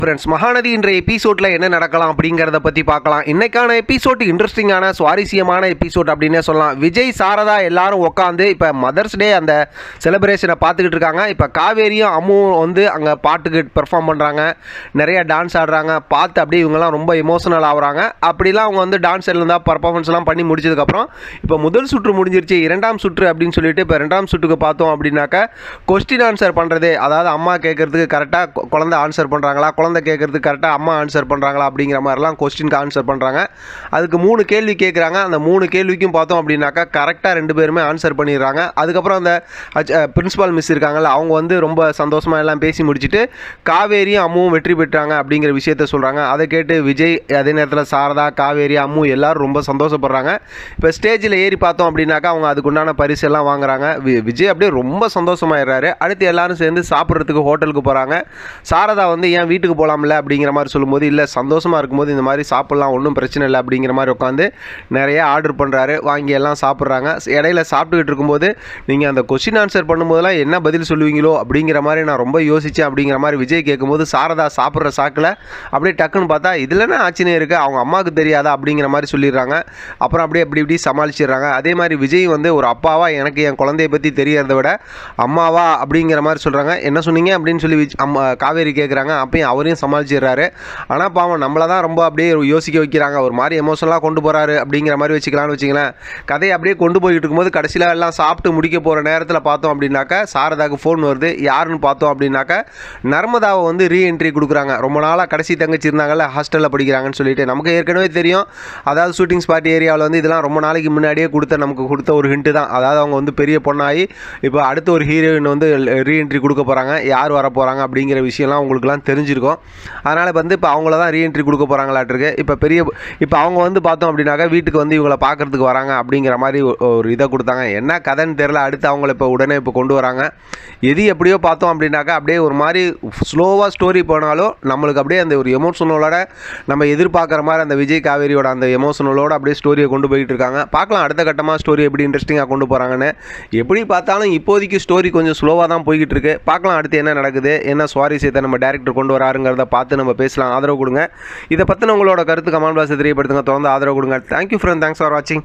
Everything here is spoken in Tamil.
ஃப்ரெண்ட்ஸ், மகாநதி இன்றைய எபிசோடில் என்ன நடக்கலாம் அப்படிங்கிறத பற்றி பார்க்கலாம். இன்றைக்கான எபிசோட் இன்ட்ரெஸ்டிங்கான சுவாரஸ்யமான எபிசோட் அப்படின்னே சொல்லலாம். விஜய், சாரதா எல்லாரும் உட்காந்து இப்போ மதர்ஸ் டே அந்த செலிப்ரேஷனை பார்த்துக்கிட்டு இருக்காங்க. இப்போ காவேரியும் அம்முவும் வந்து அங்கே பாட்டுக்கு பெர்ஃபார்ம் பண்ணுறாங்க, நிறைய டான்ஸ் ஆடுறாங்க. பார்த்து அப்படியே இவங்கெல்லாம் ரொம்ப எமோஷனல் ஆகுறாங்க. அப்படிலாம் அவங்க வந்து டான்ஸ் இருந்தால் பர்ஃபார்மன்ஸ்லாம் பண்ணி முடிச்சதுக்கப்புறம் இப்போ முதல் சுற்று முடிஞ்சிருச்சு, இரண்டாம் சுற்று அப்படின்னு சொல்லிட்டு இப்போ ரெண்டாம் சுற்றுக்கு பார்த்தோம் அப்படின்னாக்கா கொஸ்டின் ஆன்சர் பண்ணுறது, அதாவது அம்மா கேட்குறதுக்கு கரெக்டாக குழந்தை ஆன்சர் பண்ணுறாங்களா, குழந்தை கேட்குறதுக்கு கரெக்டாக அம்மா ஆன்சர் பண்ணுறாங்களா அப்படிங்கிற மாதிரிலாம் கொஸ்டினுக்கு ஆன்சர் பண்ணுறாங்க. அதுக்கு 3 கேள்வி கேட்குறாங்க. அந்த 3 கேள்விக்கும் பார்த்தோம் அப்படின்னாக்கா கரெக்டாக 2 பேருமே ஆன்சர் பண்ணிடுறாங்க. அதுக்கப்புறம் அந்த பிரின்ஸிபால் மிஸ் இருக்காங்கல்ல, அவங்க வந்து ரொம்ப சந்தோஷமாக எல்லாம் பேசி முடிச்சுட்டு காவேரியும் அம்முவும் வெற்றி பெற்றாங்க அப்படிங்கிற விஷயத்த சொல்கிறாங்க. அதை கேட்டு விஜய், அதே நேரத்தில் சாரதா, காவேரி, அம்மு எல்லாரும் ரொம்ப சந்தோஷப்படுறாங்க. இப்போ ஸ்டேஜில் ஏறி பார்த்தோம் அப்படின்னாக்கா அவங்க அதுக்குண்டான பரிசு எல்லாம் வாங்குறாங்க. விஜய் அப்படியே ரொம்ப சந்தோஷமாயிடுறாரு. அடுத்து எல்லாரும் சேர்ந்து சாப்பிட்றதுக்கு ஹோட்டலுக்கு போகிறாங்க. சாரதா வந்து ஏன் வீட்டுக்கு போகலாம்ல அப்படிங்கிற மாதிரி சொல்லும்போது, இல்லை சந்தோஷமாக இருக்கும்போது இந்த மாதிரி சாப்பிட்லாம், ஒன்றும் பிரச்சனை இல்லை அப்படிங்கிற மாதிரி உட்காந்து நிறைய ஆர்டர் பண்ணுறாரு. வாங்கி எல்லாம் சாப்பிட்றாங்க. இடையில சாப்பிட்டுக்கிட்டு இருக்கும்போது, நீங்கள் அந்த கொஸ்டின் ஆன்சர் பண்ணும்போதெல்லாம் என்ன பதில் சொல்லுவீங்களோ அப்படிங்கிற மாதிரி நான் ரொம்ப யோசித்தேன் அப்படிங்கிற மாதிரி விஜய் கேட்கும்போது, சாரதா சாப்பிட்ற சாக்கில் அப்படியே டக்குன்னு பார்த்தா இதுலன்னா ஆச்சரியம் இருக்குது, அவங்க அம்மாவுக்கு தெரியாதா அப்படிங்கிற மாதிரி சொல்லிடுறாங்க. அப்புறம் அப்படியே இப்படி சமாளிச்சிடுறாங்க. அதே மாதிரி விஜய் வந்து ஒரு அப்பாவா எனக்கு என் குழந்தைய பற்றி தெரியறத விட அம்மாவா அப்படிங்கிற மாதிரி சொல்கிறாங்க. என்ன சொன்னீங்க அப்படின்னு சொல்லி காவேரி கேட்குறாங்க. அப்பயும் அவரையும் சமாளிச்சிடுறாரு. ஆனால் பாவம் நம்மளை தான் ரொம்ப அப்படியே யோசிக்க வைக்கிறாங்க. ஒரு மாதிரி எமோஷனலாக கொண்டு போகிறாரு அப்படிங்கிற மாதிரி வச்சுக்கலான்னு வச்சுங்களேன். கதையை அப்படியே கொண்டு போய்கிட்டு இருக்கும்போது கடைசியில் எல்லாம் சாப்பிட்டு முடிக்க போகிற நேரத்தில் பார்த்தோம் அப்படின்னாக்கா சாரதாவுக்கு ஃபோன் வருது. யாருன்னு பார்த்தோம் அப்படின்னாக்கா நர்மதாவை வந்து ரீஎன்ட்ரி கொடுக்குறாங்க. ரொம்ப நாளாக கடைசி தங்கச்சி இருந்தாங்கல்ல, ஹாஸ்டலில் படிக்கிறாங்கன்னு சொல்லிட்டு நமக்கு ஏற்கனவே தெரியும். அதாவது ஷூட்டிங் ஸ்பாட் ஏரியாவில் வந்து இதெல்லாம் ரொம்ப நாளைக்கு முன்னாடியே நமக்கு கொடுத்த ஒரு ஹிண்ட்டு தான். அதாவது அவங்க வந்து பெரிய பொண்ணாகி இப்போ அடுத்த ஒரு ஹீரோயின் வந்து ரீஎன்ட்ரி கொடுக்க போகிறாங்க. யார் வர போகிறாங்க அப்படிங்கிற விஷயம்லாம் உங்களுக்குலாம் தெரிஞ்சிருக்கும். அதனால் வந்து இப்போ அவங்கள தான் ரீஎன்ட்ரி கொடுக்க போகிறாங்களாட்டிருக்கு. இப்போ அவங்க வந்து பார்த்தோம் அப்படின்னாக்கா வீட்டுக்கு வந்து இவங்களை பார்க்குறதுக்கு வராங்க அப்படிங்கிற மாதிரி ஒரு இதை கொடுத்தாங்க. என்ன கதைன்னு தெரில. அடுத்து அவங்கள இப்போ கொண்டு வராங்க. எது எப்படியோ பார்த்தோம் அப்படின்னாக்கா அப்படியே ஒரு மாதிரி ஸ்லோவாக ஸ்டோரி போனாலும் நம்மளுக்கு அப்படியே அந்த ஒரு எமோஷனலோட நம்ம எதிர்பார்க்குற மாதிரி அந்த விஜய் காவேரியோட அந்த எமோஷனலோட அப்படியே ஸ்டோரியை கொண்டு போயிட்டு இருக்காங்க. பார்க்கலாம் அடுத்த கட்டமாக ஸ்டோரி எப்படி இன்ட்ரெஸ்டிங்காக கொண்டு போகிறாங்கன்னு. எப்படி பார்த்தாலும் இப்போதைக்கு ஸ்டோரி கொஞ்சம் ஸ்லோவாக தான் போய்கிட்டு இருக்கு. பார்க்கலாம் அடுத்து என்ன நடக்குது, என்ன சுவாரஸ்யத்தை நம்ம டேரக்டர் கொண்டு வராருங்கிறத பார்த்து நம்ம பேசலாம். ஆதரவு கொடுங்க. இதை பற்றின உங்களோட கருத்து கமெண்ட் பாக்ஸில் தெரியப்படுத்துங்க. தொடர்ந்து ஆதரவு கொடுங்க. தேங்க்யூ ஃப்ரெண்ட், தேங்க்ஸ் ஃபார் வாட்சிங்.